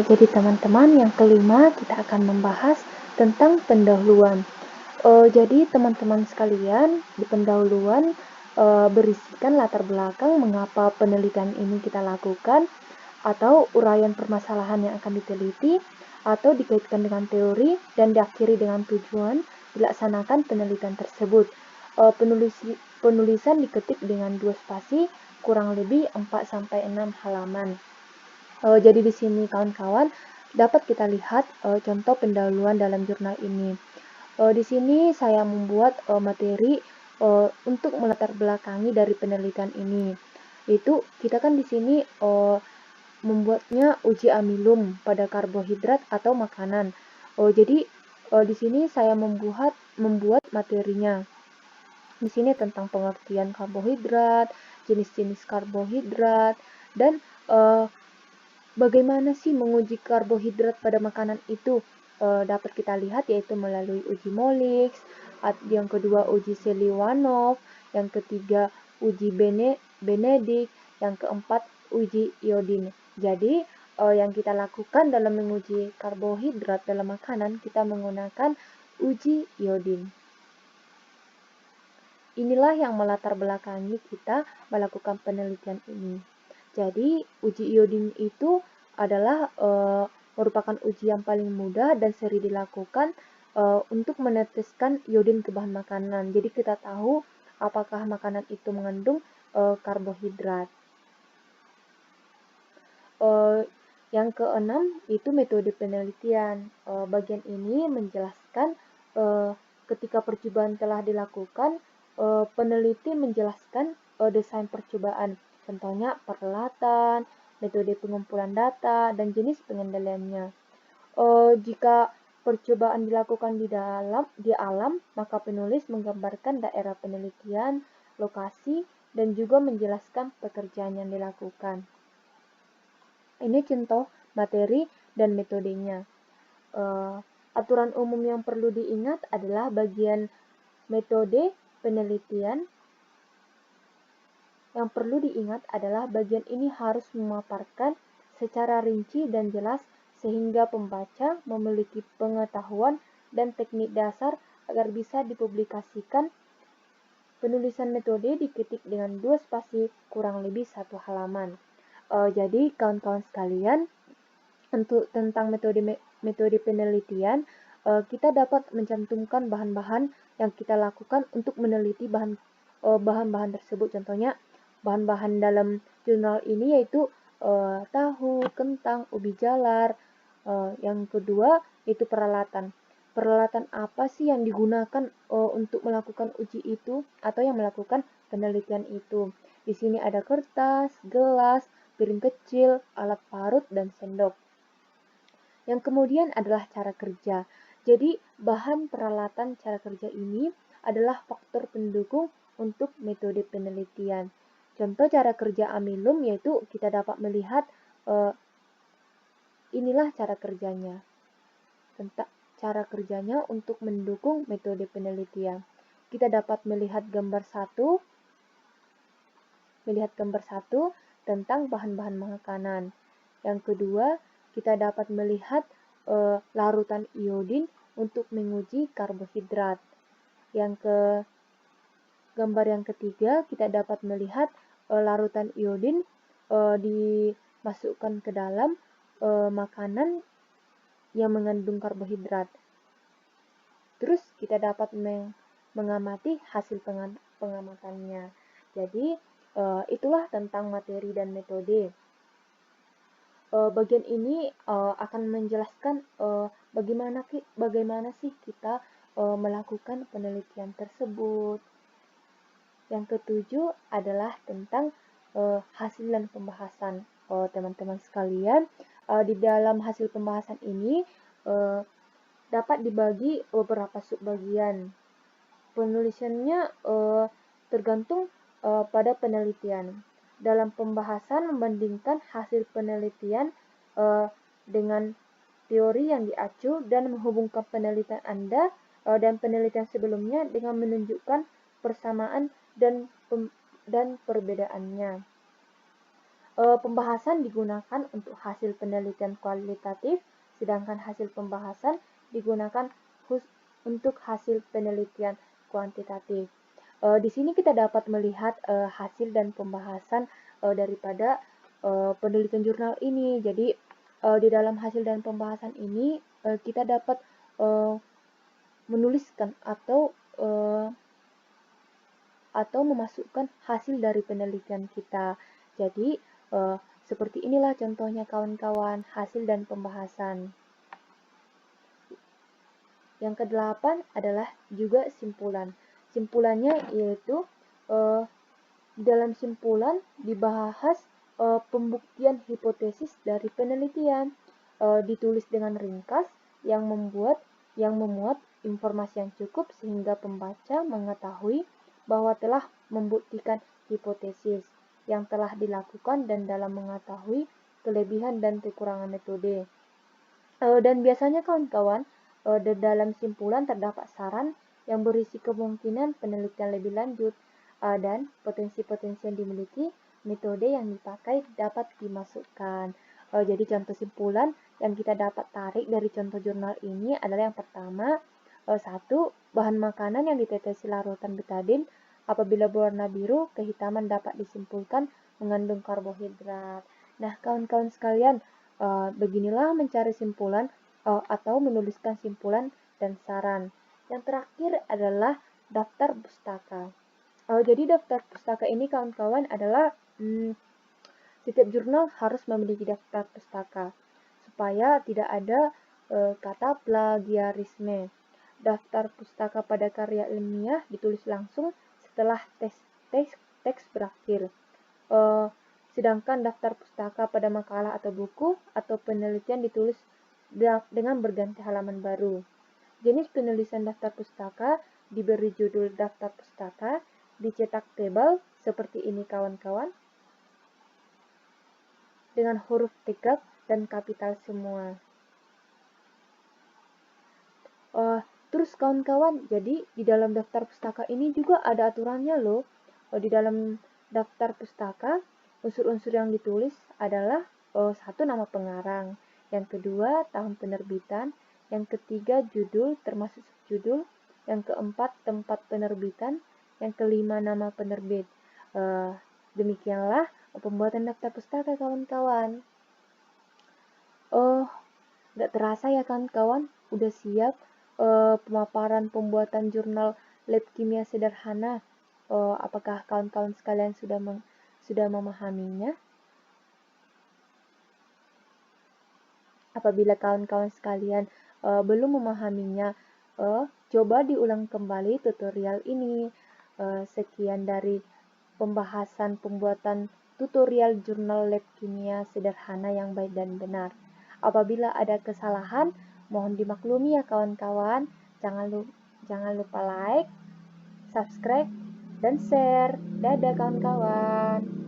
Jadi teman-teman, yang kelima kita akan membahas tentang pendahuluan. Jadi teman-teman sekalian, di pendahuluan berisikan latar belakang mengapa penelitian ini kita lakukan, atau uraian permasalahan yang akan diteliti, atau dikaitkan dengan teori, dan diakhiri dengan tujuan dilaksanakan penelitian tersebut. Penulisan diketik dengan 2 spasi, kurang lebih 4-6 halaman. Jadi di sini kawan-kawan dapat kita lihat contoh pendahuluan dalam jurnal ini. Di sini saya membuat materi untuk melatar belakangi dari penelitian ini. Itu kita kan di sini membuatnya uji amilum pada karbohidrat atau makanan. Jadi di sini saya membuat materinya. Di sini tentang pengertian karbohidrat, jenis-jenis karbohidrat, dan bagaimana sih menguji karbohidrat pada makanan itu? Dapat kita lihat yaitu melalui uji Molix, yang kedua uji Seliwanov, yang ketiga uji Benedict, yang keempat uji iodine. Jadi yang kita lakukan dalam menguji karbohidrat dalam makanan, kita menggunakan uji iodine. Inilah yang melatar belakangi kita melakukan penelitian ini. Jadi uji iodine itu adalah merupakan uji yang paling mudah dan sering dilakukan untuk meneteskan iodin ke bahan makanan. Jadi kita tahu apakah makanan itu mengandung karbohidrat. Yang keenam itu metode penelitian. Bagian ini menjelaskan ketika percobaan telah dilakukan, peneliti menjelaskan desain percobaan. Contohnya peralatan, metode pengumpulan data, dan jenis pengendaliannya. Jika percobaan dilakukan di alam, maka penulis menggambarkan daerah penelitian, lokasi, dan juga menjelaskan pekerjaan yang dilakukan. Ini contoh materi dan metodenya. Aturan umum yang perlu diingat adalah bagian metode penelitian. Yang perlu diingat adalah bagian ini harus memaparkan secara rinci dan jelas sehingga pembaca memiliki pengetahuan dan teknik dasar agar bisa dipublikasikan. Penulisan metode diketik dengan 2 spasi, kurang lebih 1 halaman. Jadi kawan-kawan sekalian, untuk tentang metode penelitian, kita dapat mencantumkan bahan-bahan yang kita lakukan untuk meneliti bahan-bahan tersebut. Contohnya bahan-bahan dalam jurnal ini yaitu tahu, kentang, ubi jalar. Yang kedua itu peralatan. Peralatan apa sih yang digunakan untuk melakukan uji itu atau yang melakukan penelitian itu? Di sini ada kertas, gelas, piring kecil, alat parut, dan sendok. Yang kemudian adalah cara kerja. Jadi bahan peralatan cara kerja ini adalah faktor pendukung untuk metode penelitian. Contoh cara kerja amilum yaitu kita dapat melihat inilah cara kerjanya. Tentang cara kerjanya untuk mendukung metode penelitian. Kita dapat melihat gambar satu tentang bahan-bahan makanan. Yang kedua, kita dapat melihat larutan iodin untuk menguji karbohidrat. Gambar yang ketiga, kita dapat melihat larutan iodin dimasukkan ke dalam makanan yang mengandung karbohidrat. Terus kita dapat mengamati hasil pengamatannya. Jadi itulah tentang materi dan metode. Bagian ini akan menjelaskan bagaimana sih kita melakukan penelitian tersebut. Yang ketujuh adalah tentang hasil dan pembahasan. Teman-teman sekalian, di dalam hasil pembahasan ini dapat dibagi beberapa subbagian. Penulisannya tergantung pada penelitian. Dalam pembahasan membandingkan hasil penelitian dengan teori yang diacu dan menghubungkan penelitian Anda dan penelitian sebelumnya dengan menunjukkan persamaan dan perbedaannya. Pembahasan digunakan untuk hasil penelitian kualitatif, sedangkan hasil pembahasan digunakan untuk hasil penelitian kuantitatif. Di sini kita dapat melihat hasil dan pembahasan daripada penelitian jurnal ini. Jadi di dalam hasil dan pembahasan ini kita dapat menuliskan atau memasukkan hasil dari penelitian kita. Jadi seperti inilah contohnya kawan-kawan, hasil dan pembahasan. Yang kedelapan adalah juga simpulan. Simpulannya yaitu dalam simpulan dibahas pembuktian hipotesis dari penelitian, ditulis dengan ringkas yang memuat informasi yang cukup sehingga pembaca mengetahui bahwa telah membuktikan hipotesis yang telah dilakukan dan dalam mengetahui kelebihan dan kekurangan metode. Dan biasanya kawan-kawan, di dalam simpulan terdapat saran yang berisi kemungkinan penelitian lebih lanjut dan potensi-potensi yang dimiliki, metode yang dipakai dapat dimasukkan. Jadi contoh simpulan yang kita dapat tarik dari contoh jurnal ini adalah yang pertama, satu, bahan makanan yang ditetesi larutan betadin apabila berwarna biru, kehitaman dapat disimpulkan mengandung karbohidrat. Nah, kawan-kawan sekalian, beginilah mencari simpulan atau menuliskan simpulan dan saran. Yang terakhir adalah daftar pustaka. Jadi daftar pustaka ini kawan-kawan adalah setiap jurnal harus memiliki daftar pustaka supaya tidak ada kata plagiarisme. Daftar pustaka pada karya ilmiah ditulis langsung setelah teks berakhir. Sedangkan daftar pustaka pada makalah atau buku atau penelitian ditulis dengan berganti halaman baru. Jenis penulisan daftar pustaka diberi judul daftar pustaka, dicetak tebal seperti ini kawan-kawan, dengan huruf tegak dan kapital semua. Terus kawan-kawan, jadi di dalam daftar pustaka ini juga ada aturannya loh. Di dalam daftar pustaka, unsur-unsur yang ditulis adalah satu, nama pengarang, yang kedua tahun penerbitan, yang ketiga judul termasuk subjudul, yang keempat tempat penerbitan, yang kelima nama penerbit. Demikianlah pembuatan daftar pustaka kawan-kawan. Nggak terasa ya kawan-kawan, udah siap pemaparan pembuatan jurnal lab kimia sederhana. Apakah kawan-kawan sekalian sudah memahaminya? Apabila kawan-kawan sekalian belum memahaminya, coba diulang kembali tutorial ini. Sekian dari pembahasan pembuatan tutorial jurnal lab kimia sederhana yang baik dan benar. Apabila ada kesalahan, mohon dimaklumi ya kawan-kawan. Jangan lupa like, subscribe, dan share. Dadah kawan-kawan.